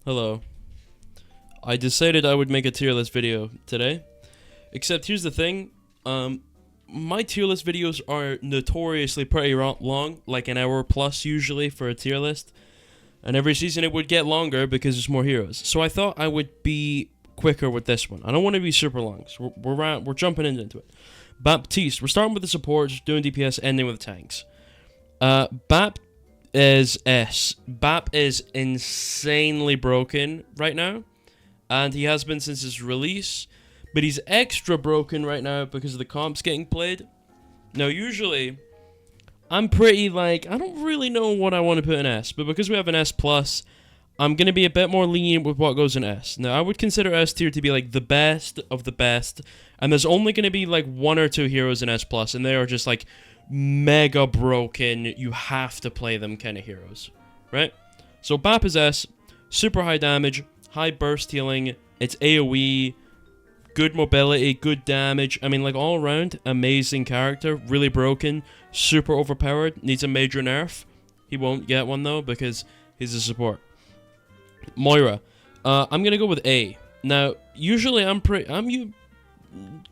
Hello. I decided I would make a tier list video today. Except here's the thing, my tier list videos are notoriously pretty long, like an hour plus usually for a tier list. And every season it would get longer because there's more heroes. So I thought I would be quicker with this one. I don't want to be super long, so we're jumping into it. Baptiste, we're starting with the supports, doing DPS, ending with tanks. Bap is S. Bap is insanely broken right now, and he has been since his release, but he's extra broken right now because of the comps getting played. Now, usually, I'm pretty I don't really know what I want to put in S, but because we have an S+, I'm going to be a bit more lenient with what goes in S. Now, I would consider S tier to be the best of the best, and there's only going to be one or two heroes in S+, and they are just mega broken, you have to play them kind of heroes, right? So Bap is S, super high damage, high burst healing, it's AoE, good mobility, good damage. I mean, all around, amazing character, really broken, super overpowered, needs a major nerf. He won't get one though because he's a support. Moira, I'm gonna go with A. Now, usually I'm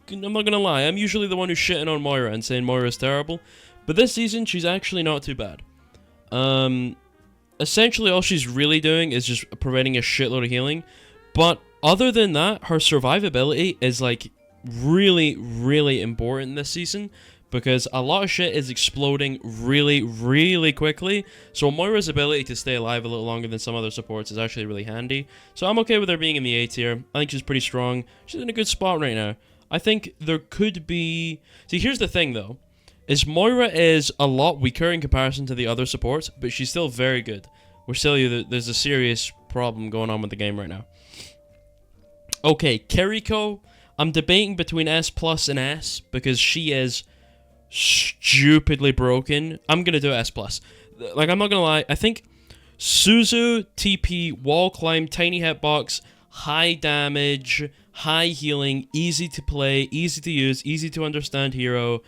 not gonna lie, I'm usually the one who's shitting on Moira and saying Moira's terrible, but this season she's actually not too bad. Essentially all she's really doing is just providing a shitload of healing, but other than that, her survivability is really, really important this season, because a lot of shit is exploding really, really quickly, so Moira's ability to stay alive a little longer than some other supports is actually really handy. So I'm okay with her being in the A tier. I think she's pretty strong. She's in a good spot right now. I think there could be... See, here's the thing, though, is Moira is a lot weaker in comparison to the other supports, but she's still very good. Which tells you that there's a serious problem going on with the game right now. Okay, Kiriko, I'm debating between S+ and S, because she is stupidly broken. I'm gonna do S+. I'm not gonna lie, I think Suzu, TP, wall climb, tiny hitbox, high damage, high healing, easy to play, easy to use, easy to understand hero,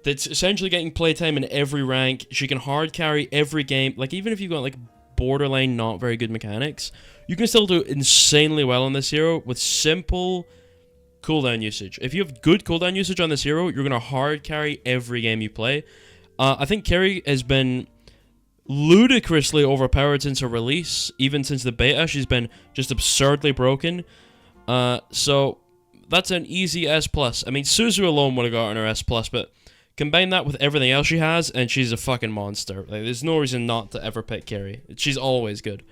that's essentially getting playtime in every rank. She can hard carry every game. Even if you've got borderline not very good mechanics, you can still do insanely well on this hero with simple cooldown usage. If you have good cooldown usage on this hero, you're going to hard carry every game you play. I think Kerry has been ludicrously overpowered since her release. Even since the beta, she's been just absurdly broken. So that's an easy S+. I mean, Suzu alone would have gotten her S+, but combine that with everything else she has, and she's a fucking monster. There's no reason not to ever pick Kerry. She's always good.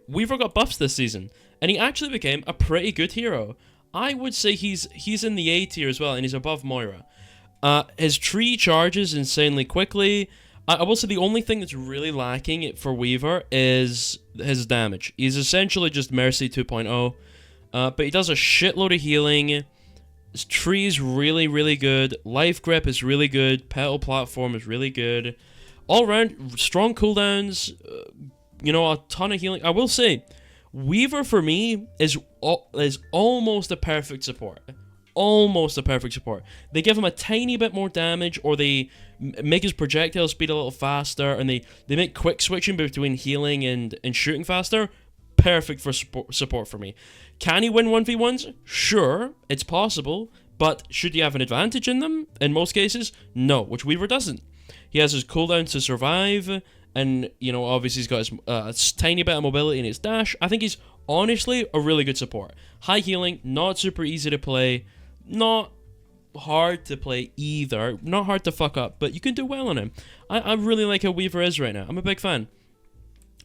Weaver got buffs this season, and he actually became a pretty good hero. I would say he's in the A tier as well, and he's above Moira. His tree charges insanely quickly. I will say the only thing that's really lacking for Weaver is his damage. He's essentially just Mercy 2.0, but he does a shitload of healing. His tree is really, really good. Life grip is really good. Petal platform is really good. All around, strong cooldowns, a ton of healing. I will say, Weaver for me is almost a perfect support. Almost a perfect support. They give him a tiny bit more damage, or they make his projectile speed a little faster, and they make quick switching between healing and shooting faster. Perfect for support for me. Can he win 1v1s? Sure, it's possible, but should he have an advantage in them? In most cases, no, which Weaver doesn't. He has his cooldown to survive, and, obviously he's got his tiny bit of mobility in his dash. I think he's honestly a really good support. High healing, not super easy to play, not hard to play either, not hard to fuck up, but you can do well on him. I really like how Weaver is right now. I'm a big fan.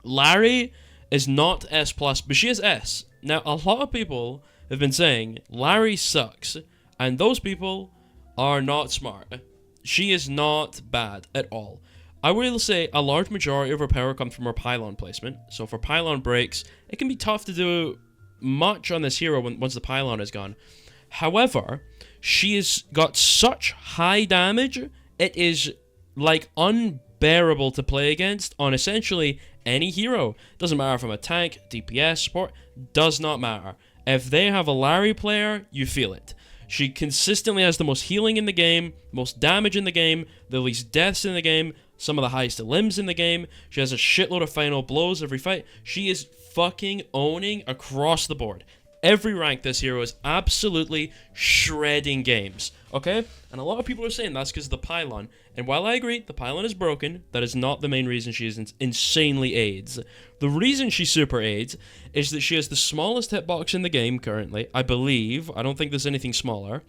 Larry is not S+, but she is S. Now, a lot of people have been saying Larry sucks, and those people are not smart. She is not bad at all. I will say a large majority of her power comes from her pylon placement, so for pylon breaks, it can be tough to do much on this hero once the pylon is gone. However, she has got such high damage, it is unbearable to play against on essentially any hero. Doesn't matter if I'm a tank, DPS, support, does not matter. If they have a Larry player, you feel it. She consistently has the most healing in the game, most damage in the game, the least deaths in the game, some of the highest limbs in the game. She has a shitload of final blows every fight. She is fucking owning across the board. Every rank this hero is absolutely shredding games, okay? And a lot of people are saying that's because of the pylon. And while I agree, the pylon is broken, that is not the main reason she is insanely AIDS. The reason she super AIDS is that she has the smallest hitbox in the game currently, I believe. I don't think there's anything smaller.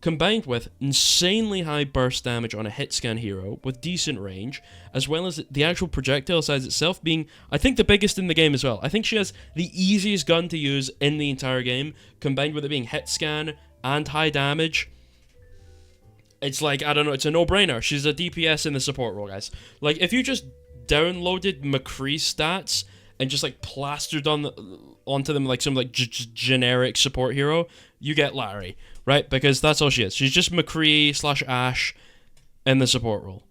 Combined with insanely high burst damage on a hit scan hero with decent range, as well as the actual projectile size itself being, I think, the biggest in the game as well. I think she has the easiest gun to use in the entire game, combined with it being hit scan and high damage. It's like, I don't know, it's a no-brainer. She's a DPS in the support role, guys. Like, if you just downloaded McCree's stats and just, like, plastered onto them like some, like, generic support hero, you get Larry. Right? Because that's all she is. She's just McCree/Ash in the support role.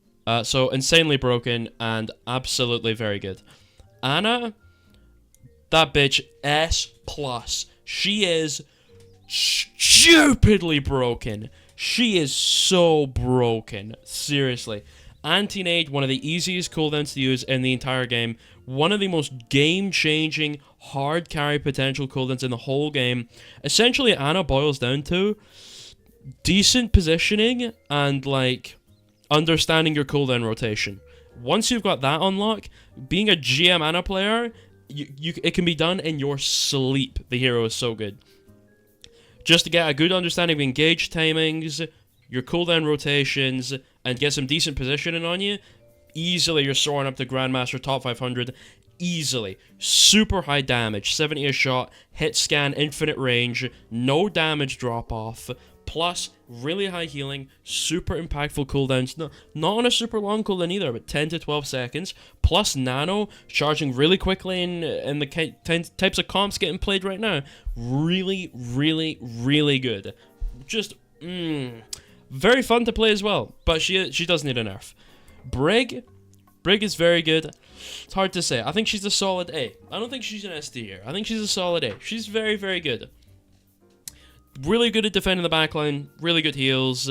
So insanely broken and absolutely very good. Ana, that bitch, S+. She is stupidly broken. She is so broken. Seriously. Anti-nade, one of the easiest cooldowns to use in the entire game. One of the most game-changing, hard carry potential cooldowns in the whole game. Essentially, Ana boils down to decent positioning and, like, understanding your cooldown rotation. Once you've got that unlocked, being a GM Ana player, it can be done in your sleep. The hero is so good. Just to get a good understanding of engage timings, your cooldown rotations, and get some decent positioning on you, easily you're soaring up to Grandmaster top 500. Easily. Super high damage, 70 a shot, hit scan, infinite range, no damage drop off, plus really high healing, super impactful cooldowns, not on a super long cooldown either, but 10 to 12 seconds, plus nano, charging really quickly in the types of comps getting played right now. Really, really, really good. Just, very fun to play as well, but she does need a nerf. Brig is very good. It's hard to say. I think she's a solid A. I don't think she's an S tier. I think she's a solid A. She's very, very good. Really good at defending the backline. Really good heals.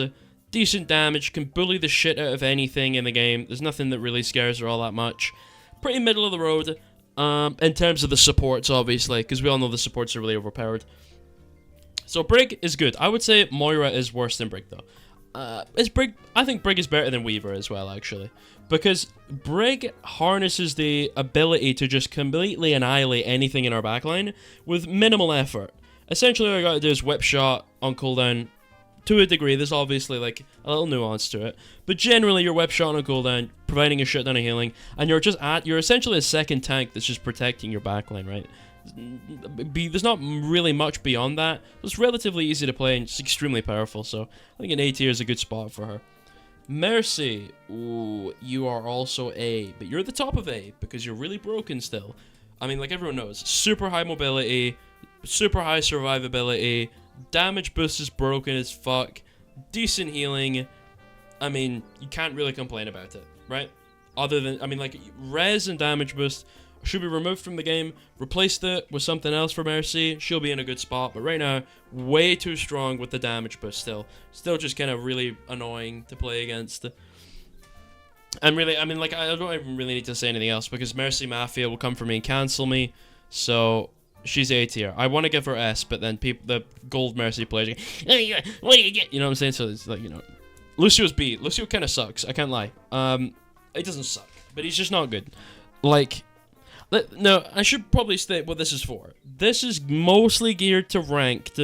Decent damage. Can bully the shit out of anything in the game. There's nothing that really scares her all that much. Pretty middle of the road. In terms of the supports, obviously, because we all know the supports are really overpowered. So Brig is good. I would say Moira is worse than Brig, though. I think Brig is better than Weaver as well, actually. Because Brig harnesses the ability to just completely annihilate anything in our backline with minimal effort. Essentially, all I gotta do is whip shot on cooldown. To a degree, there's obviously like a little nuance to it. But generally, you're whip shot on cooldown, providing a shit ton of healing, and you're essentially a second tank that's just protecting your backline, right? There's not really much beyond that. It's relatively easy to play and it's extremely powerful, so I think an A tier is a good spot for her. Mercy, ooh, you are also A, but you're at the top of A because you're really broken still. I mean, like everyone knows, super high mobility, super high survivability, damage boost is broken as fuck, decent healing. I mean, you can't really complain about it, right? Other than, I mean, like, res and damage boost should be removed from the game, replaced it with something else for Mercy, she'll be in a good spot, but right now, way too strong with the damage boost still. Still just kind of really annoying to play against. And really, I mean, like, I don't even really need to say anything else, because Mercy Mafia will come for me and cancel me, so she's A tier. I want to give her S, but then the gold Mercy players, what do you get? You know what I'm saying? So it's like, you know, Lucio's B. Lucio kind of sucks, I can't lie. It doesn't suck, but he's just not good. Like, no, I should probably state what this is for. This is mostly geared to ranked,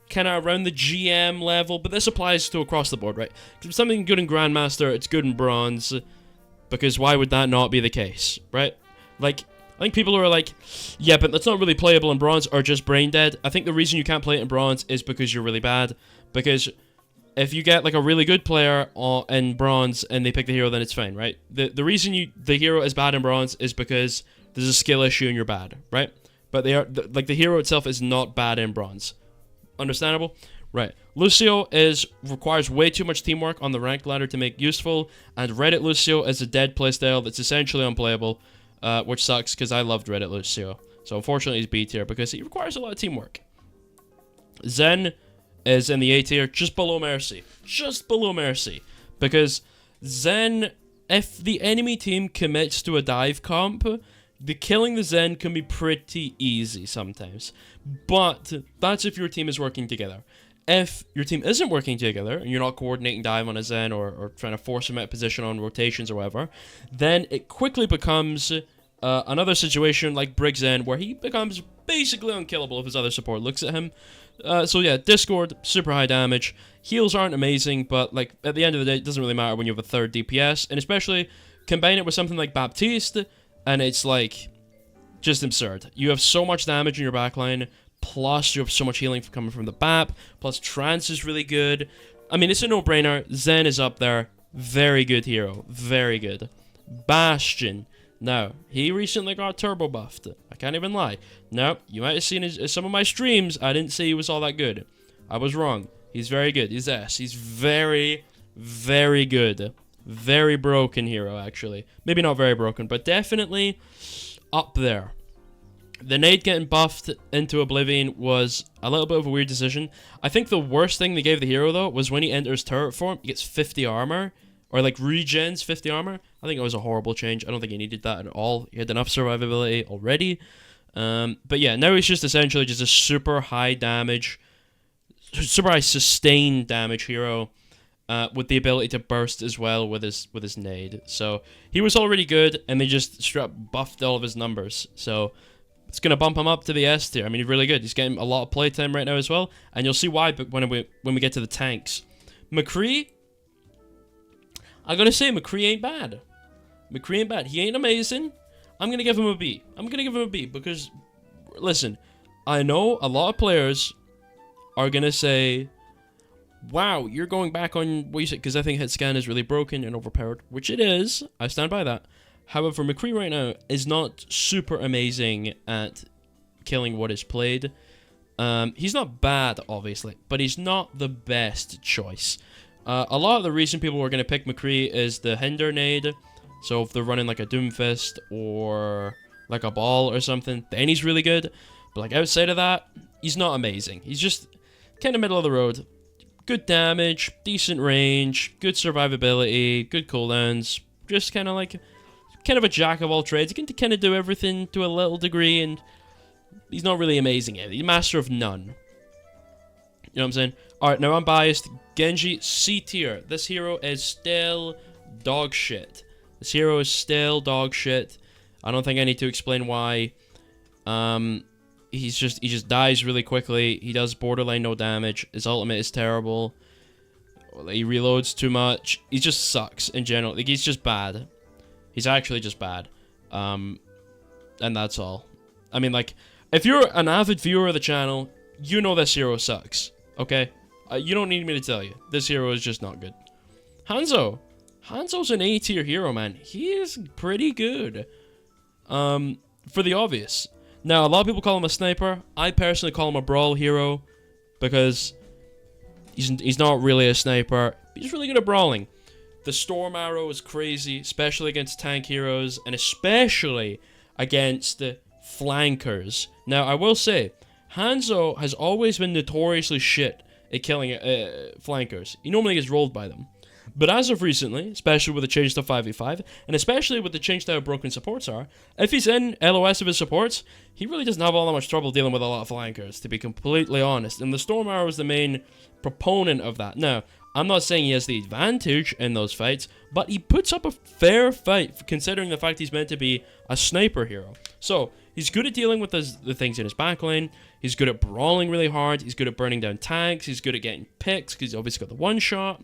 kind of around the GM level, but this applies to across the board, right? If it's something good in Grandmaster, it's good in Bronze, because why would that not be the case, right? Like, I think people who are like, yeah, but that's not really playable in Bronze are just brain dead. I think the reason you can't play it in Bronze is because you're really bad, because if you get like a really good player in Bronze and they pick the hero, then it's fine, right? The reason the hero is bad in Bronze is because there's a skill issue and you're bad, right? But the hero itself is not bad in Bronze. Understandable? Right. Lucio requires way too much teamwork on the rank ladder to make useful, and Reddit Lucio is a dead playstyle that's essentially unplayable, which sucks because I loved Reddit Lucio. So unfortunately he's B tier because he requires a lot of teamwork. Zen is in the A tier, just below Mercy. Just below Mercy. Because Zen if the enemy team commits to a dive comp, the killing the Zen can be pretty easy sometimes. But that's if your team is working together. If your team isn't working together, and you're not coordinating dive on a Zen or trying to force him out of position on rotations or whatever, then it quickly becomes another situation like Briggs Zen, where he becomes basically unkillable if his other support looks at him. So yeah, Discord, super high damage. Heals aren't amazing, but like at the end of the day, it doesn't really matter when you have a third DPS, and especially combine it with something like Baptiste, and it's like just absurd. You have so much damage in your backline, plus you have so much healing coming from the BAP, plus Trance is really good. I mean, it's a no-brainer. Zen is up there. Very good hero. Very good. Bastion. Now, he recently got turbo buffed. I can't even lie. Now, you might have seen some of my streams. I didn't say he was all that good. I was wrong. He's very good. He's S. He's very, very good. Very broken hero, actually. Maybe not very broken, but definitely up there. The nade getting buffed into Oblivion was a little bit of a weird decision. I think the worst thing they gave the hero, though, was when he enters turret form, he gets 50 armor. Or like regens 50 armor. I think it was a horrible change. I don't think he needed that at all. He had enough survivability already. But yeah, now he's just essentially just a super high damage, super high sustained damage hero, with the ability to burst as well with his nade. So he was already good, and they just straight up buffed all of his numbers. So it's gonna bump him up to the S tier. I mean, he's really good. He's getting a lot of playtime right now as well, and you'll see why. But when we get to the tanks, McCree. I'm gonna say McCree ain't bad. McCree ain't bad. He ain't amazing. I'm gonna give him a B. I'm gonna give him a B because, listen, I know a lot of players are gonna say, wow, you're going back on what you said, because I think hit scan is really broken and overpowered, which it is. I stand by that. However, McCree right now is not super amazing at killing what is played. He's not bad, obviously, but he's not the best choice. A lot of the reason people were going to pick McCree is the hinder nade. So if they're running like a Doomfist or like a ball or something, then he's really good. But like outside of that, he's not amazing. He's just kind of middle of the road. Good damage, decent range, good survivability, good cooldowns. Just kind of a jack of all trades. He can kind of do everything to a little degree, and he's not really amazing at it. He's master of none. You know what I'm saying? Alright, now I'm biased. Genji, C tier. This hero is still dog shit. This hero is still dog shit. I don't think I need to explain why. He just dies really quickly. He does borderline no damage. His ultimate is terrible. He reloads too much. He just sucks in general. Like, he's just bad. He's actually just bad. And that's all. I mean, like, if you're an avid viewer of the channel, you know this hero sucks. Okay? You don't need me to tell you. This hero is just not good. Hanzo. Hanzo's an A tier hero, man. He is pretty good. For the obvious. Now, a lot of people call him a sniper. I personally call him a brawl hero because he's not really a sniper. He's really good at brawling. The Storm Arrow is crazy, especially against tank heroes, and especially against flankers. Now, I will say, Hanzo has always been notoriously shit at killing flankers. He normally gets rolled by them. But as of recently, especially with the change to 5v5, and especially with the change to how broken supports are, if he's in LOS of his supports, he really doesn't have all that much trouble dealing with a lot of flankers, to be completely honest. And the Storm Arrow is the main proponent of that. Now, I'm not saying he has the advantage in those fights, but he puts up a fair fight, considering the fact he's meant to be a sniper hero. So, he's good at dealing with the things in his backline, he's good at brawling really hard, he's good at burning down tanks, he's good at getting picks, because he's obviously got the one-shot.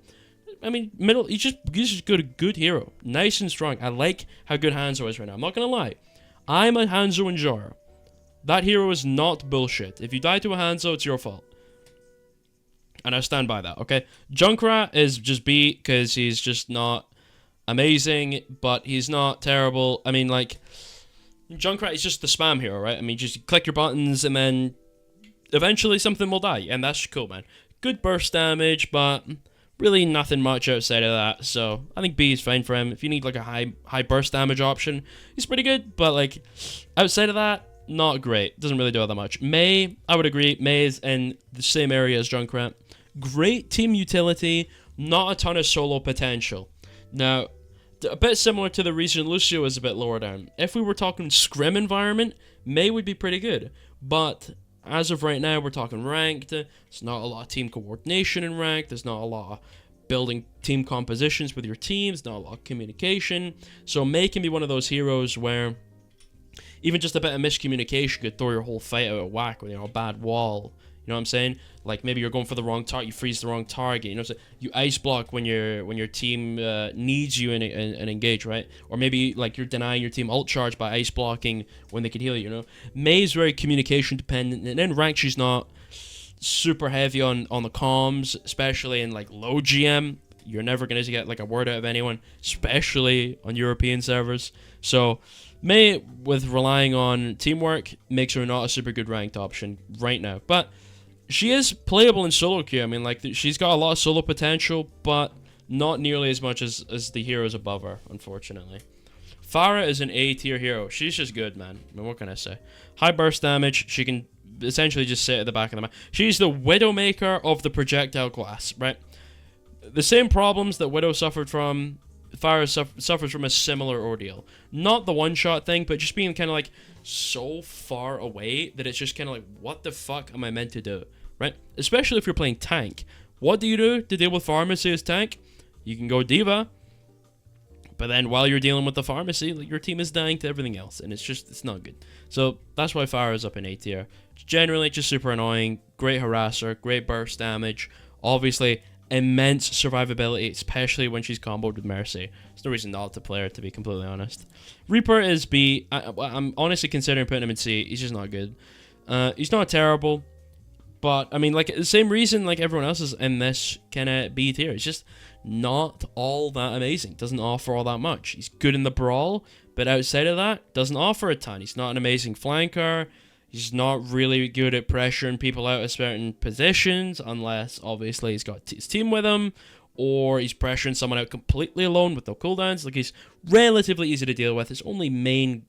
I mean, he's just good hero. Nice and strong. I like how good Hanzo is right now. I'm not gonna lie. I'm a Hanzo enjoyer. That hero is not bullshit. If you die to a Hanzo, it's your fault. And I stand by that, okay? Junkrat is just B, because he's just not amazing, but he's not terrible. I mean, like, Junkrat is just the spam hero, right? I mean, just click your buttons, and then eventually something will die, and that's cool, man. Good burst damage, but really nothing much outside of that, so I think B is fine for him. If you need like a high burst damage option, he's pretty good, but like outside of that, not great. Doesn't really do all that much. Mei, I would agree. Mei is in the same area as Junkrat. Great team utility, not a ton of solo potential. Now, A bit similar to the reason Lucio is a bit lower down. If we were talking scrim environment, Mei would be pretty good. But as of right now, we're talking ranked. There's not a lot of team coordination in ranked. There's not a lot of building team compositions with your teams. Not a lot of communication. So Mei can be one of those heroes where even just a bit of miscommunication could throw your whole fight out of whack with, a bad wall. You know what I'm saying? Like, maybe you're going for the wrong target, you freeze the wrong target. You know, so you ice block when your team needs you and engage, right? Or maybe like you're denying your team ult charge by ice blocking when they can heal you. You know, Mei's very communication dependent, and in rank she's not super heavy on the comms, especially in like low GM. You're never gonna get like a word out of anyone, especially on European servers. So Mei, with relying on teamwork, makes her not a super good ranked option right now, but she is playable in solo queue. I mean, like, she's got a lot of solo potential, but not nearly as much as the heroes above her, unfortunately. Pharah is an A tier hero. She's just good, man. I mean, what can I say? High burst damage. She can essentially just sit at the back of the map. She's the Widowmaker of the projectile class, right? The same problems that Widow suffered from, Pharah suffers from a similar ordeal. Not the one-shot thing, but just being kind of like so far away that it's just kind of like, what the fuck am I meant to do? Right? Especially if you're playing tank. What do you do to deal with pharmacy as tank? You can go diva, but then while you're dealing with the pharmacy, like, your team is dying to everything else, and it's not good. So that's why Pharah is up in A tier. Generally, just super annoying. Great harasser, great burst damage. Obviously, immense survivability, especially when she's comboed with Mercy. There's no reason not to play her, to be completely honest. Reaper is B. I'm honestly considering putting him in C. He's just not good. He's not terrible, but I mean, like, the same reason like everyone else is in this kind of B tier. It's just not all that amazing. Doesn't offer all that much. He's good in the brawl, but outside of that, doesn't offer a ton. He's not an amazing flanker. He's not really good at pressuring people out of certain positions, unless, obviously, he's got his team with him, or he's pressuring someone out completely alone with no cooldowns. Like, he's relatively easy to deal with. His only main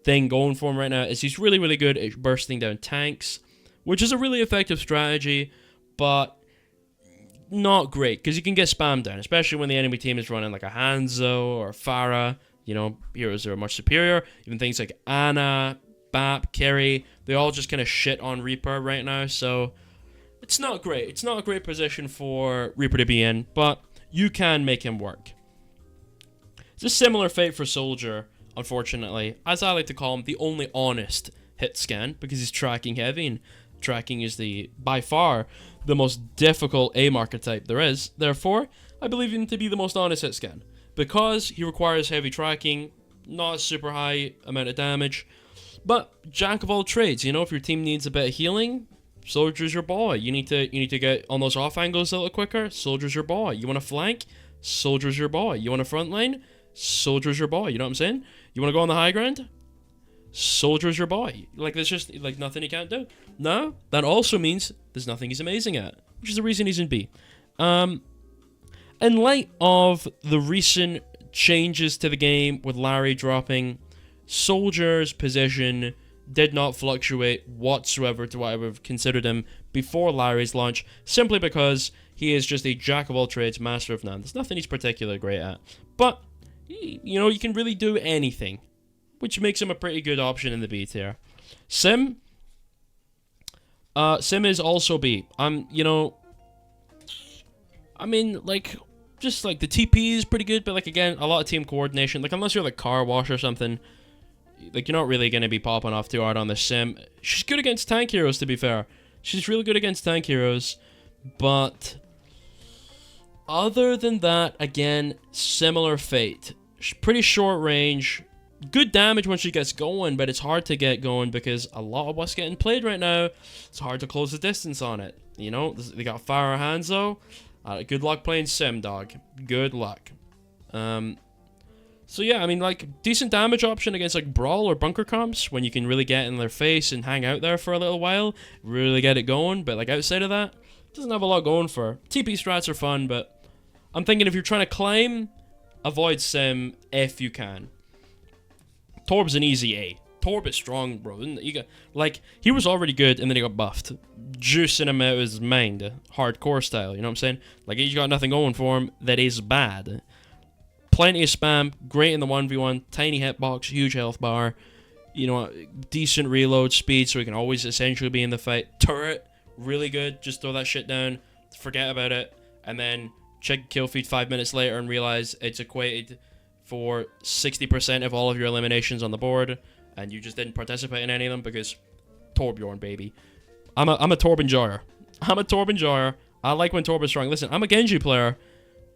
thing going for him right now is he's really, really good at bursting down tanks, which is a really effective strategy, but not great, because you can get spammed down, especially when the enemy team is running like a Hanzo or a Pharah. You know, heroes that are much superior. Even things like Ana, Bap, Kerry, they all just kind of shit on Reaper right now, so it's not great. It's not a great position for Reaper to be in, but you can make him work. It's a similar fate for Soldier, unfortunately. As I like to call him, the only honest hit scan, because he's tracking heavy, and tracking is by far the most difficult aim archetype there is. Therefore, I believe him to be the most honest hit scan, because he requires heavy tracking, not a super high amount of damage, but jack of all trades. You know, if your team needs a bit of healing, Soldier's your boy. You need to get on those off angles a little quicker, Soldier's your boy. You want to flank, Soldier's your boy. You want a front line, Soldier's your boy. You know what I'm saying? You want to go on the high ground, Soldier's your boy. Like, there's just like nothing he can't do. No, that also means there's nothing he's amazing at, which is the reason he's in B. In light of the recent changes to the game with Larry dropping, Soldier's position did not fluctuate whatsoever to what I would have considered him before Larry's launch, simply because he is just a jack of all trades, master of none. There's nothing he's particularly great at, but you know, you can really do anything, which makes him a pretty good option in the B tier. Sim is also B. I mean, like, just like the TP is pretty good, but like, again, a lot of team coordination. Like, unless you're like Car Wash or something, like, you're not really going to be popping off too hard on the Sim. She's good against tank heroes, to be fair. She's really good against tank heroes, but other than that, again, similar fate. She's pretty short range, good damage when she gets going, but it's hard to get going because a lot of what's getting played right now, it's hard to close the distance on it. You know, they got Pharah Hanzo. Good luck playing Sim, dog. Good luck. So yeah, I mean, like, decent damage option against like Brawl or Bunker Comps when you can really get in their face and hang out there for a little while, really get it going. But like, outside of that, doesn't have a lot going for her. TP strats are fun, but I'm thinking if you're trying to climb, avoid Sim if you can. Torb's an easy A. Torb is strong, bro. You got, like, he was already good and then he got buffed, juicing him out of his mind, hardcore style. You know what I'm saying? Like, he's got nothing going for him that is bad. plenty of spam, great in the 1v1, tiny hitbox, huge health bar, you know, decent reload speed, so he can always essentially be in the fight. Turret, really good, just throw that shit down, forget about it, and then check kill feed 5 minutes later and realize it's equated for 60% of all of your eliminations on the board, and you just didn't participate in any of them because Torbjorn, baby. I'm a Torb enjoyer. I'm a Torb enjoyer. I like when Torb is strong. Listen, I'm a Genji player,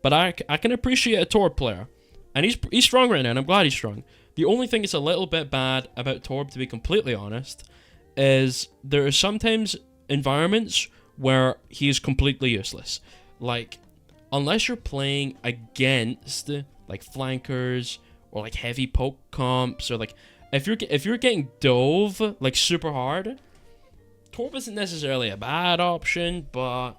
but I can appreciate a Torb player. And he's strong right now, and I'm glad he's strong. The only thing that's a little bit bad about Torb, to be completely honest, is there are sometimes environments where he is completely useless. Like, unless you're playing against, like, flankers, or, like, heavy poke comps, or, like, if you're getting dove, like, super hard, Torb isn't necessarily a bad option, but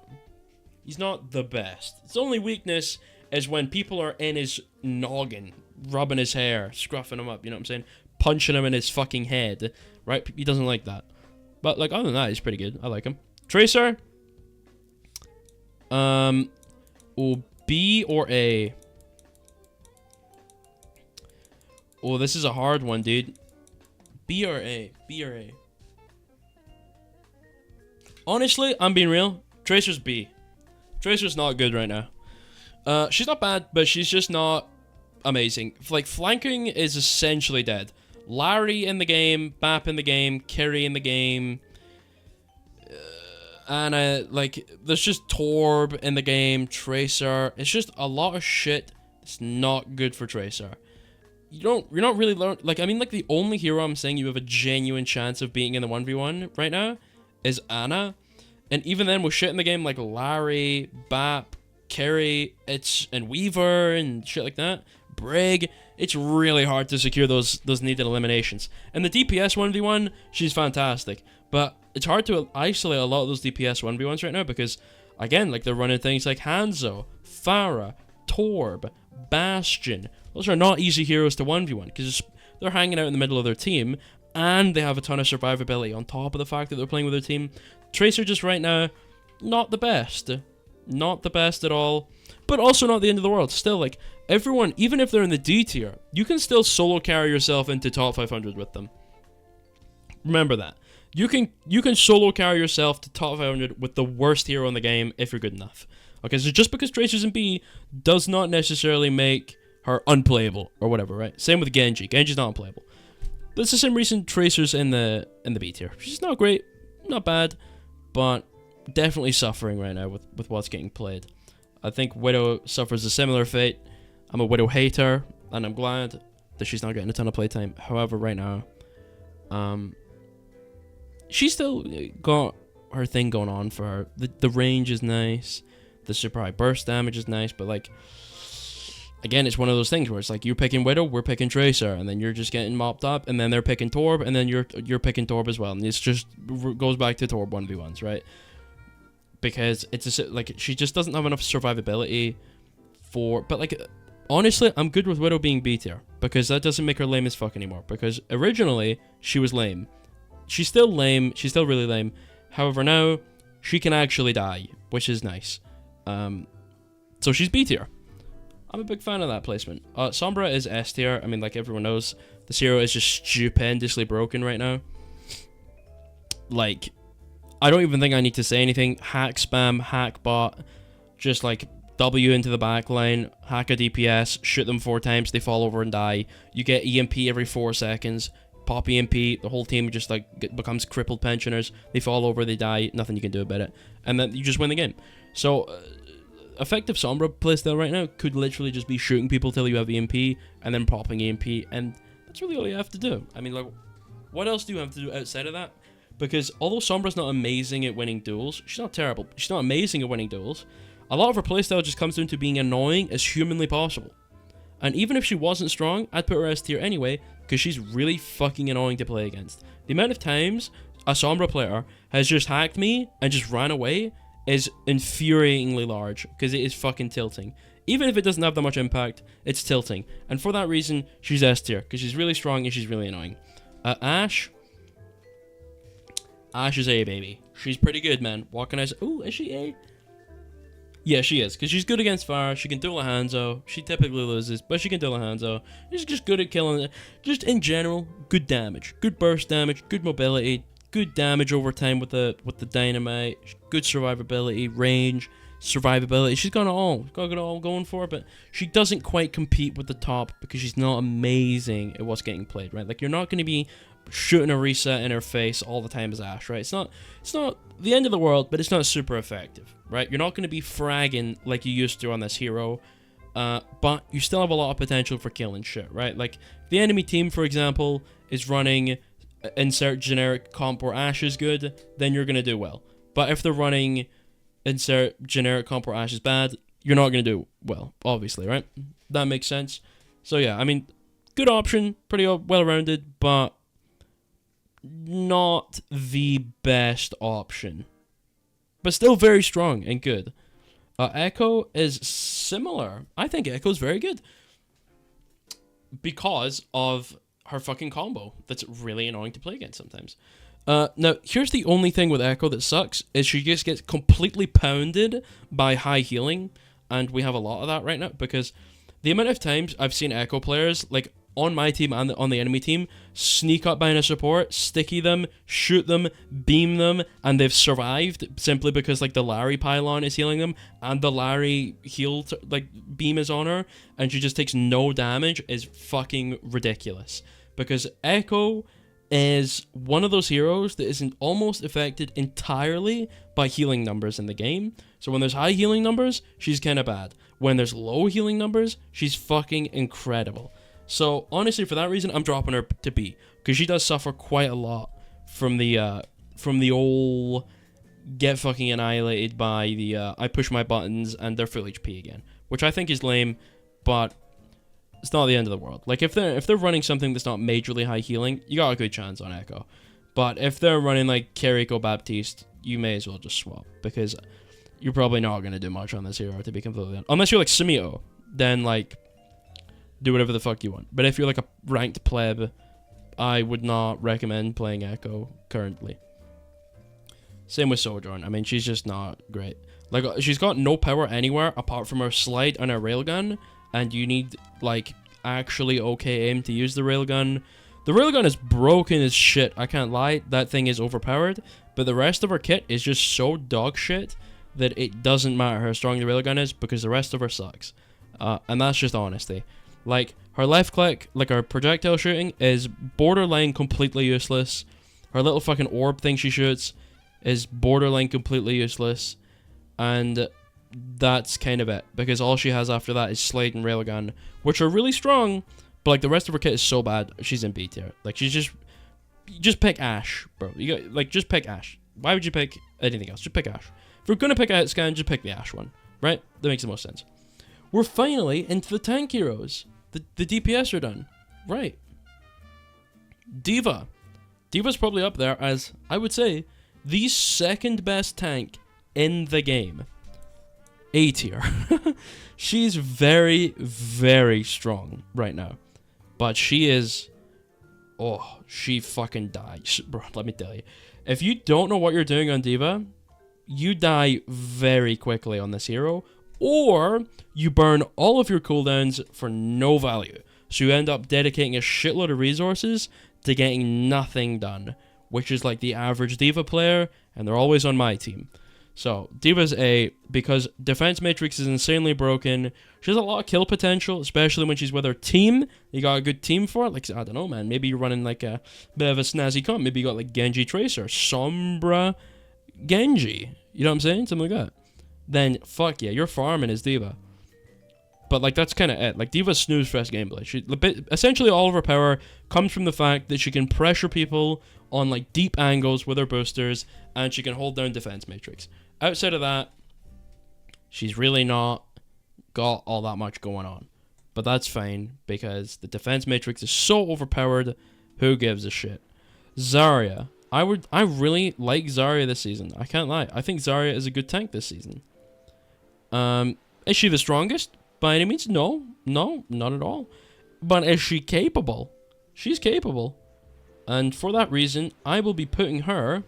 he's not the best. His only weakness is when people are in his noggin, rubbing his hair, scruffing him up, you know what I'm saying? Punching him in his fucking head, right? He doesn't like that. But, like, other than that, he's pretty good. I like him. Tracer? B or A? Oh, this is a hard one, dude. B or A? B or A? Honestly, I'm being real. Tracer's B. Tracer's not good right now. She's not bad, but she's just not amazing. Like, flanking is essentially dead. Larry in the game, Bap in the game, Kerry in the game. Anna, like, there's just Torb in the game, Tracer. It's just a lot of shit that's not good for Tracer. You're not really like, I mean, like, the only hero I'm saying you have a genuine chance of beating in the 1v1 right now is Anna. And even then, with shit in the game like Larry, Bap, Kerry, and Weaver and shit like that, Brig, it's really hard to secure those needed eliminations. And the DPS 1v1, she's fantastic. But it's hard to isolate a lot of those DPS 1v1s right now because, again, like, they're running things like Hanzo, Pharah, Torb, Bastion. Those are not easy heroes to 1v1 because they're hanging out in the middle of their team and they have a ton of survivability on top of the fact that they're playing with their team. Tracer just right now, not the best. Not the best at all. But also not the end of the world. Still, like, everyone, even if they're in the D tier, you can still solo carry yourself into top 500 with them. Remember that. You can solo carry yourself to top 500 with the worst hero in the game if you're good enough. Okay, so just because Tracer's in B does not necessarily make her unplayable or whatever, right? Same with Genji. Genji's not unplayable. But it's the same reason Tracer's in the B tier. She's not great, not bad, but definitely suffering right now with what's getting played. I think Widow suffers a similar fate. I'm a Widow hater, and I'm glad that she's not getting a ton of playtime. However, right now, she's still got her thing going on for her. The range is nice. The super high burst damage is nice, but, like, again, it's one of those things where it's like you're picking Widow, we're picking Tracer, and then you're just getting mopped up, and then they're picking Torb, and then you're picking Torb as well, and it's just goes back to Torb 1v1s, right? Because it's like she just doesn't have enough survivability for. But, like, honestly, I'm good with Widow being B tier because that doesn't make her lame as fuck anymore. Because originally she was lame. She's still lame. She's still really lame. However, now she can actually die, which is nice. So she's B tier. I'm a big fan of that placement. Sombra is S tier. I mean, like everyone knows, the hero is just stupendously broken right now. Like, I don't even think I need to say anything. Hack spam, hack bot, just, like, W into the back line, hack a DPS, shoot them 4 times, they fall over and die. You get EMP every 4 seconds. Pop EMP, the whole team just, like, becomes crippled pensioners. They fall over, they die, nothing you can do about it. And then you just win the game. So, effective Sombra playstyle right now could literally just be shooting people till you have EMP, and then popping EMP, and that's really all you have to do. I mean, like, what else do you have to do outside of that? Because although Sombra's not amazing at winning duels, she's not terrible. She's not amazing at winning duels. A lot of her playstyle just comes down to being annoying as humanly possible. And even if she wasn't strong, I'd put her S tier anyway, because she's really fucking annoying to play against. The amount of times a Sombra player has just hacked me and just ran away is infuriatingly large, because it is fucking tilting. Even if it doesn't have that much impact, it's tilting. And for that reason, she's S tier, because she's really strong and she's really annoying. Ashe is A, baby. She's pretty good, man. What can I say? Ooh, is she A? Yeah, she is, because she's good against fire. She can duel a Hanzo. She typically loses, but she can duel a Hanzo. She's just good at killing it. Just in general, good damage. Good burst damage, good mobility, good damage over time with the dynamite, good survivability, range, survivability. She's got it all. Got it all going for her, but she doesn't quite compete with the top because she's not amazing at what's getting played, right? Like, you're not going to be shooting a reset in her face all the time as Ashe, right? It's not the end of the world, but it's not super effective, right? You're not going to be fragging like you used to on this hero, but you still have a lot of potential for killing shit, right? Like, the enemy team, for example, is running insert generic comp where Ashe is good, then you're going to do well. But if they're running insert generic comp where Ashe is bad, you're not going to do well, obviously, right? That makes sense. So yeah, I mean, good option, pretty well-rounded, but not the best option, but still very strong and good. Echo is similar. I think Echo's very good because of her fucking combo that's really annoying to play against sometimes. Now, here's the only thing with Echo that sucks, is she just gets completely pounded by high healing, and we have a lot of that right now, because the amount of times I've seen Echo players, like, on my team and on the enemy team, sneak up behind a support, sticky them, shoot them, beam them, and they've survived simply because, like, the Larry pylon is healing them, and the Larry heal, beam is on her, and she just takes no damage, is fucking ridiculous. Because Echo is one of those heroes that isn't almost affected entirely by healing numbers in the game. So when there's high healing numbers, she's kind of bad. When there's low healing numbers, she's fucking incredible. So, honestly, for that reason, I'm dropping her to B, because she does suffer quite a lot from the old get fucking annihilated by the I push my buttons and they're full HP again, which I think is lame, but it's not the end of the world. Like, if they're running something that's not majorly high healing, you got a good chance on Echo. But if they're running like Kiriko Baptiste, you may as well just swap, because you're probably not going to do much on this hero, to be completely honest. Unless you're like Sumio, then like do whatever the fuck you want. But if you're like a ranked pleb, I would not recommend playing Echo currently. Same with Sojourn. I mean, she's just not great. Like, she's got no power anywhere apart from her slide and her railgun, and you need, like, actually okay aim to use the railgun. The railgun is broken as shit, I can't lie. That thing is overpowered, but the rest of her kit is just so dog shit that it doesn't matter how strong the railgun is, because the rest of her sucks. And that's just honesty. Like, her left click, like her projectile shooting, is borderline completely useless. Her little fucking orb thing she shoots is borderline completely useless. And that's kind of it, because all she has after that is Slade and Railgun, which are really strong, but like the rest of her kit is so bad, she's in B tier. Like, she's just pick Ashe, bro. You got, like, just pick Ashe. Why would you pick anything else? Just pick Ashe. If you're gonna pick a hit scan, just pick the Ashe one, right? That makes the most sense. We're finally into the tank heroes. The DPS are done. Right. D.Va. D.Va's probably up there as, I would say, the second best tank in the game. A tier. She's very, very strong right now. But she is... Oh, she fucking dies. Bro, let me tell you. If you don't know what you're doing on D.Va, you die very quickly on this hero. Or you burn all of your cooldowns for no value. So you end up dedicating a shitload of resources to getting nothing done. Which is like the average D.Va player, and they're always on my team. So, D.Va's A, because defense matrix is insanely broken. She has a lot of kill potential, especially when she's with her team. You got a good team for it. Like, I don't know, man. Maybe you're running like a bit of a snazzy comp. Maybe you got like Genji Tracer, Sombra Genji. You know what I'm saying? Something like that. Then, fuck yeah, you're farming as D.Va. But, like, that's kind of it. Like, D.Va's snooze-fest gameplay. Essentially, all of her power comes from the fact that she can pressure people on, like, deep angles with her boosters, and she can hold down defense matrix. Outside of that, she's really not got all that much going on. But that's fine, because the defense matrix is so overpowered, who gives a shit? Zarya. I really like Zarya this season. I can't lie. I think Zarya is a good tank this season. Is she the strongest? By any means? No. No, not at all. But is she capable? She's capable. And for that reason, I will be putting her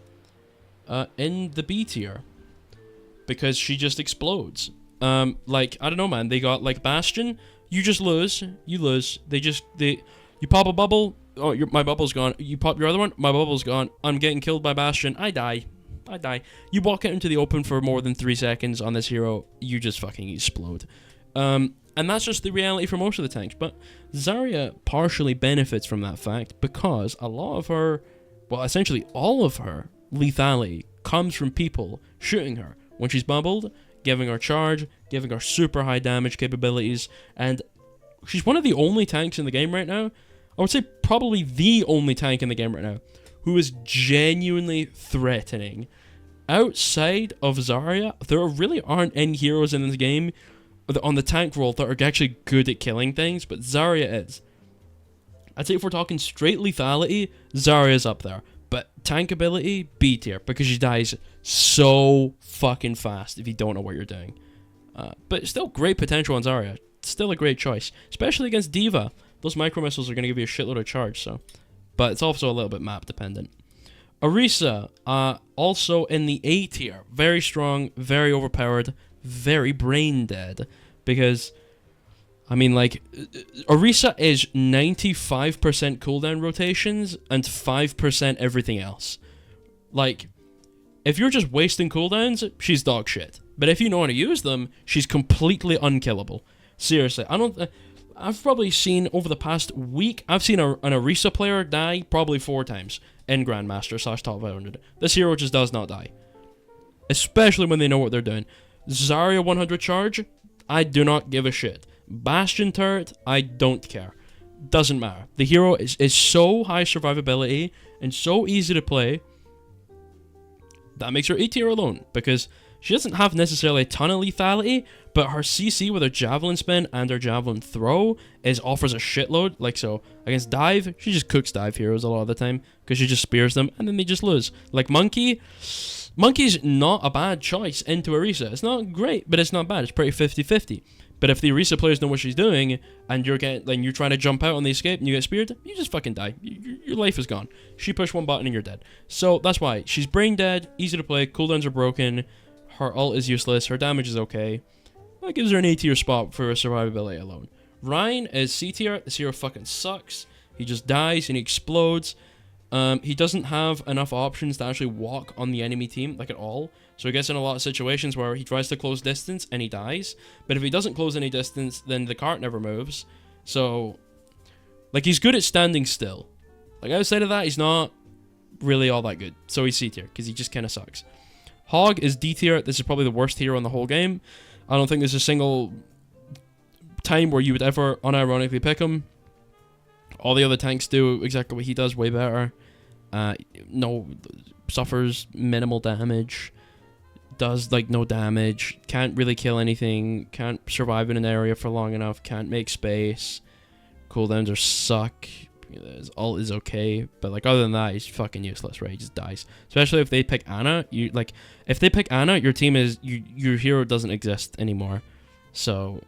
in the B tier. Because she just explodes. Like, I don't know, man. They got, like, Bastion. You just lose. You lose. You pop a bubble. Oh, my bubble's gone. You pop your other one. My bubble's gone. I'm getting killed by Bastion. I die. You walk out into the open for more than 3 seconds on this hero, you just fucking explode. And that's just the reality for most of the tanks. But Zarya partially benefits from that fact because a lot of her, well, essentially all of her lethality comes from people shooting her when she's bubbled, giving her charge, giving her super high damage capabilities, and she's one of the only tanks in the game right now, I would say probably the only tank in the game right now, who is genuinely threatening. Outside of Zarya, there really aren't any heroes in this game on the tank role that are actually good at killing things, but Zarya is. I'd say if we're talking straight lethality, Zarya's up there. But tank ability, B tier, because she dies so fucking fast if you don't know what you're doing. But still great potential on Zarya. Still a great choice, especially against D.Va. Those micro missiles are going to give you a shitload of charge, so. But it's also a little bit map dependent. Orisa, also in the A tier. Very strong, very overpowered, very brain dead. Because, I mean, like, Orisa is 95% cooldown rotations and 5% everything else. Like, if you're just wasting cooldowns, she's dog shit. But if you know how to use them, she's completely unkillable. Seriously, I've probably seen over the past week, I've seen an Orisa player die probably 4 times in Grandmaster / Top 500. This hero just does not die. Especially when they know what they're doing. Zarya 100 charge, I do not give a shit. Bastion turret, I don't care. Doesn't matter. The hero is so high survivability and so easy to play. That makes her A tier alone, because she doesn't have necessarily a ton of lethality, but her CC with her javelin spin and her javelin throw offers a shitload. Like, so against dive, she just cooks dive heroes a lot of the time because she just spears them and then they just lose. Like Monkey's not a bad choice into Orisa. It's not great, but it's not bad. It's pretty 50-50. But if the Orisa players know what she's doing and you're trying to jump out on the escape and you get speared, you just fucking die. Your life is gone. She pushed one button and you're dead. So that's why she's brain dead, easy to play, cooldowns are broken. Her ult is useless. Her damage is okay. That gives her an A tier spot for her survivability alone. Ryan is C tier. This hero fucking sucks. He just dies and he explodes. He doesn't have enough options to actually walk on the enemy team, like at all. So he gets in a lot of situations where he tries to close distance and he dies. But if he doesn't close any distance, then the cart never moves. So, like, he's good at standing still. Like, outside of that, he's not really all that good. So he's C tier, because he just kind of sucks. Hog is D tier. This is probably the worst hero in the whole game. I don't think there's a single time where you would ever unironically pick him. All the other tanks do exactly what he does, way better. Suffers minimal damage. Does, like, no damage. Can't really kill anything. Can't survive in an area for long enough. Can't make space. Cooldowns are suck. His ult is okay, but like other than that, he's fucking useless, right? He just dies. Especially if they pick Ana, if they pick Ana, your team is your hero doesn't exist anymore. So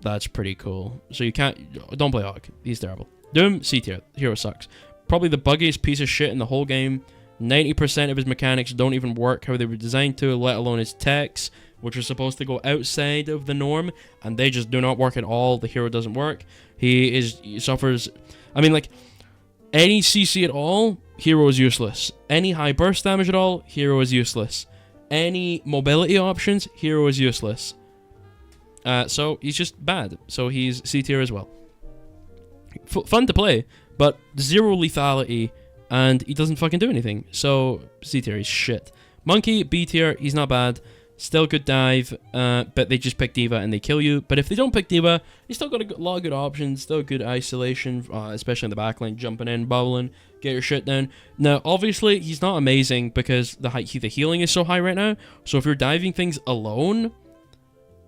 that's pretty cool. So you don't play Hog. He's terrible. Doom, C tier. Hero sucks. Probably the buggiest piece of shit in the whole game. 90% of his mechanics don't even work how they were designed to, let alone his techs, which are supposed to go outside of the norm, and they just do not work at all. The hero doesn't work. He suffers. I mean, like, any CC at all, hero is useless. Any high burst damage at all, hero is useless. Any mobility options, hero is useless. So he's just bad. So he's C tier as well. Fun to play, but 0 lethality, and he doesn't fucking do anything. So C tier, he's shit. Monkey, B tier, he's not bad. Still good dive, but they just pick D.Va and they kill you. But if they don't pick D.Va, you still got a lot of good options. Still good isolation, especially in the backline, jumping in, bubbling, get your shit down. Now, obviously, he's not amazing because the healing is so high right now. So if you're diving things alone,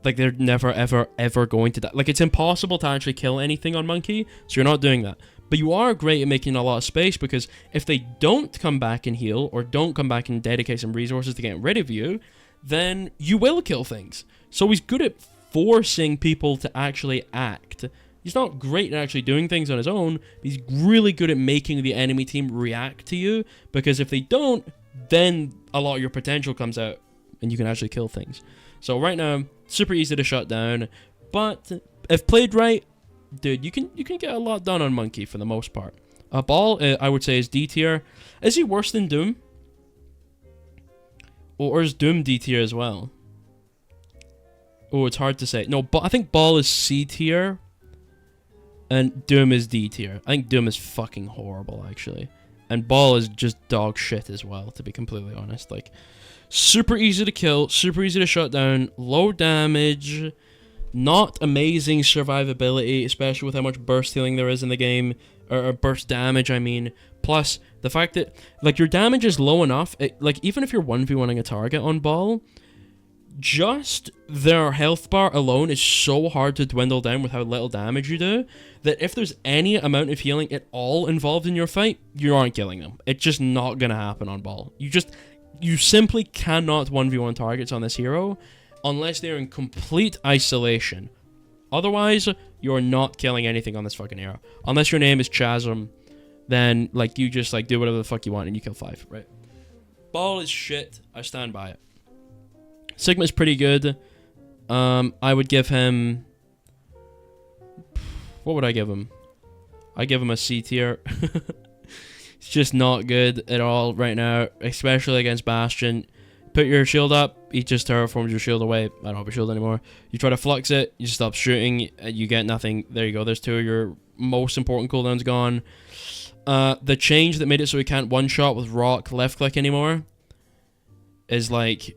like, they're never, ever, ever going to die. Like, it's impossible to actually kill anything on Monkey, so you're not doing that. But you are great at making a lot of space, because if they don't come back and heal, or don't come back and dedicate some resources to get rid of you, then you will kill things. So he's good at forcing people to actually act. He's not great at actually doing things on his own, but he's really good at making the enemy team react to you, because if they don't, then a lot of your potential comes out, and you can actually kill things. So right now, super easy to shut down. But if played right, dude, you can get a lot done on Monkey for the most part. Ball, I would say, is D tier. Is he worse than Doom? Or is Doom D tier as well? Oh, it's hard to say. No, but I think Ball is C tier. And Doom is D tier. I think Doom is fucking horrible, actually. And Ball is just dog shit as well, to be completely honest. Like, super easy to kill, super easy to shut down, low damage, not amazing survivability, especially with how much burst healing there is in the game. Or burst damage, I mean. Plus, the fact that, like, your damage is low enough, like, even if you're 1v1ing a target on Ball, just their health bar alone is so hard to dwindle down with how little damage you do, that if there's any amount of healing at all involved in your fight, you aren't killing them. It's just not gonna happen on Ball. You simply cannot 1v1 targets on this hero unless they're in complete isolation. Otherwise, you're not killing anything on this fucking hero. Unless your name is Chasm, then, like, you just, like, do whatever the fuck you want and you kill 5, right? Ball is shit. I stand by it. Sigma's pretty good. I would give him... What would I give him? I give him a C tier. It's just not good at all right now, especially against Bastion. Put your shield up, he just terraforms your shield away. I don't have a shield anymore. You try to flux it, you stop shooting, you get nothing. There you go, there's 2 of your most important cooldowns gone. The change that made it so he can't one-shot with rock left-click anymore is, like,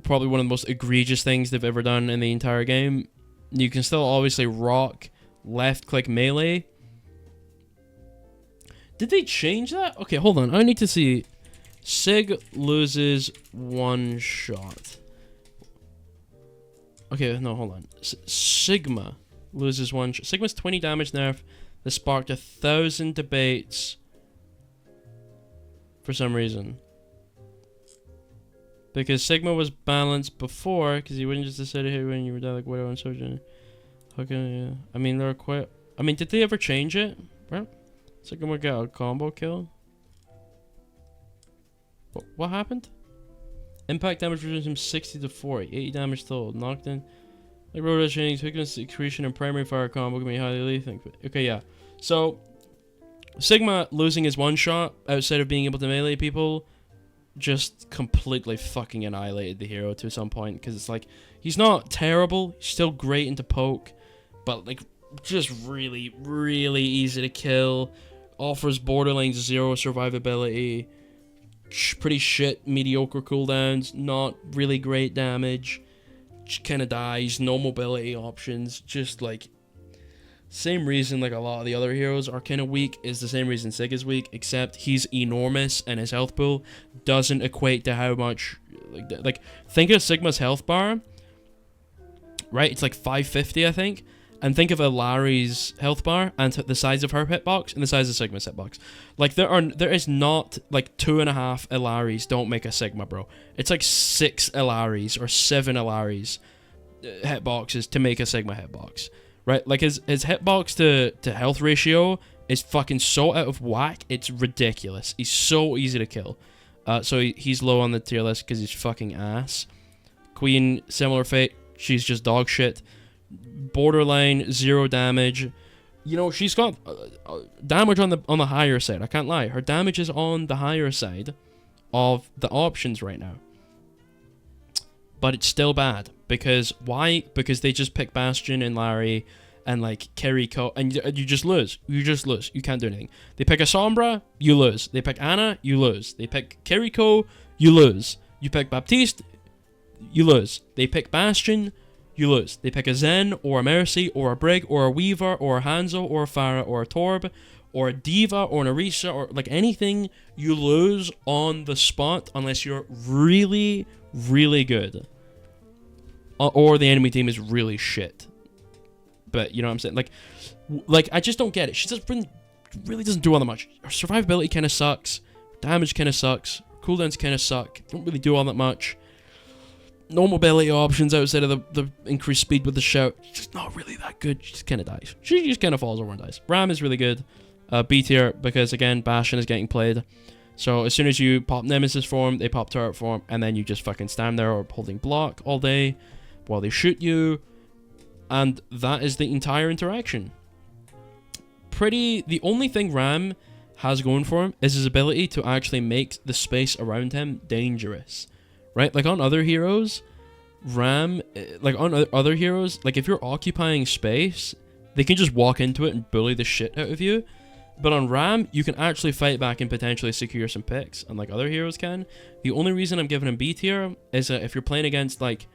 probably one of the most egregious things they've ever done in the entire game. You can still obviously rock left-click melee. Did they change that? Okay, hold on, I need to see... Sig loses 1 shot. Okay, no, hold on. Sigma loses 1 shot. Sigma's 20 damage nerf. This sparked 1,000 debates. For some reason. Because Sigma was balanced before, because he wouldn't just decide to hit when you were down like Widow and Sojourner. Okay, yeah. I mean, they're quite... I mean, did they ever change it? Right? Sigma would get a combo kill. What happened? Impact damage reduced from 60 to 40. 80 damage total. Knocked in. Like rotor change, weakness, secretion, and primary fire combo can be highly lethal. Okay, yeah. So, Sigma losing his 1 shot outside of being able to melee people just completely fucking annihilated the hero to some point. Because it's like, he's not terrible. He's still great into poke. But, like, just really, really easy to kill. Offers borderline 0 survivability. Pretty shit, mediocre cooldowns, not really great damage, just kind of dies, no mobility options, just like, same reason like a lot of the other heroes are kind of weak is the same reason Sig is weak, except he's enormous and his health pool doesn't equate to how much, like think of Sigma's health bar, right, it's like 550 I think, and think of a Larry's health bar and the size of her hitbox and the size of Sigma's hitbox. Like, there is not, like, 2.5 Ilaris don't make a Sigma, bro. It's like 6 Ilaris or 7 Ilaris hitboxes to make a Sigma hitbox. Right? Like, his hitbox to health ratio is fucking so out of whack, it's ridiculous. He's so easy to kill. So he's low on the tier list because he's fucking ass. Queen, similar fate. She's just dog shit. Borderline 0 damage. You know, she's got damage on the higher side. I can't lie. Her damage is on the higher side of the options right now. But it's still bad. Because why? Because they just pick Bastion and Larry and like Kiriko, and you just lose. You just lose. You can't do anything. They pick a Sombra, you lose. They pick Ana, you lose. They pick Kiriko, you lose. You pick Baptiste, you lose. They pick Bastion, you lose. They pick a Zen, or a Mercy, or a Brig, or a Weaver, or a Hanzo, or a Pharah, or a Torb, or a Diva, or an Orisa, or like anything, you lose on the spot unless you're really, really good. Or the enemy team is really shit. But, you know what I'm saying? Like I just don't get it. She just really doesn't do all that much. Her survivability kind of sucks. Damage kind of sucks. Cooldowns kind of suck. Don't really do all that much. No mobility options outside of the increased speed with the shout. She's just not really that good. She just kind of dies. She just kind of falls over and dies. Ram is really good. B tier, because again, Bastion is getting played. So as soon as you pop Nemesis form, they pop turret form, and then you just fucking stand there or holding block all day. while they shoot you, and that is the entire interaction. The only thing Ram has going for him is his ability to actually make the space around him dangerous, right? Like on other heroes, like if you're occupying space, they can just walk into it and bully the shit out of you. But on Ram, you can actually fight back and potentially secure some picks, unlike other heroes can. The only reason I'm giving him B tier is that if you're playing against like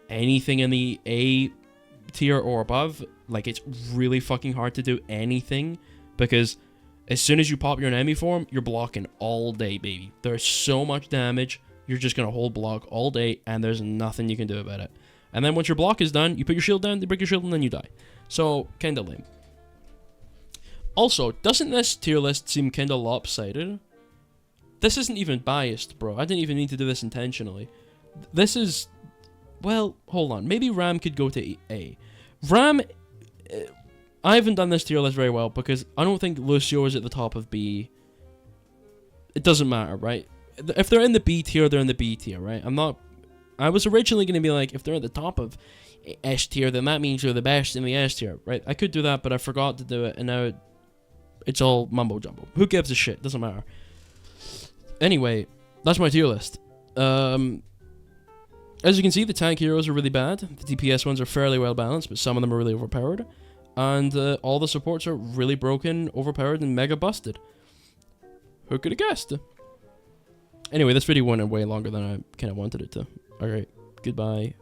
anything in the A tier or above, like it's really fucking hard to do anything, because as soon as you pop your enemy form, you're blocking all day, baby. There's so much damage, you're just gonna hold block all day, and there's nothing you can do about it. And then once your block is done, you put your shield down, they break your shield, and then you die. So, kinda lame. Also, doesn't this tier list seem kinda lopsided? This isn't even biased, bro. I didn't even need to do this intentionally. This is... Well, hold on. Maybe Ram could go to A. Ram... I haven't done this tier list very well, because I don't think Lucio is at the top of B. It doesn't matter, right? If they're in the B tier, they're in the B tier, right? I was originally going to be like, if they're at the top of S tier, then that means they're the best in the S tier, right? I could do that, but I forgot to do it, and now it's all mumbo-jumbo. Who gives a shit? Doesn't matter. Anyway, that's my tier list. As you can see, the tank heroes are really bad. The DPS ones are fairly well balanced, but some of them are really overpowered. And all the supports are really broken, overpowered, and mega busted. Who could have guessed? Anyway, this video went way longer than I kind of wanted it to. Alright, goodbye.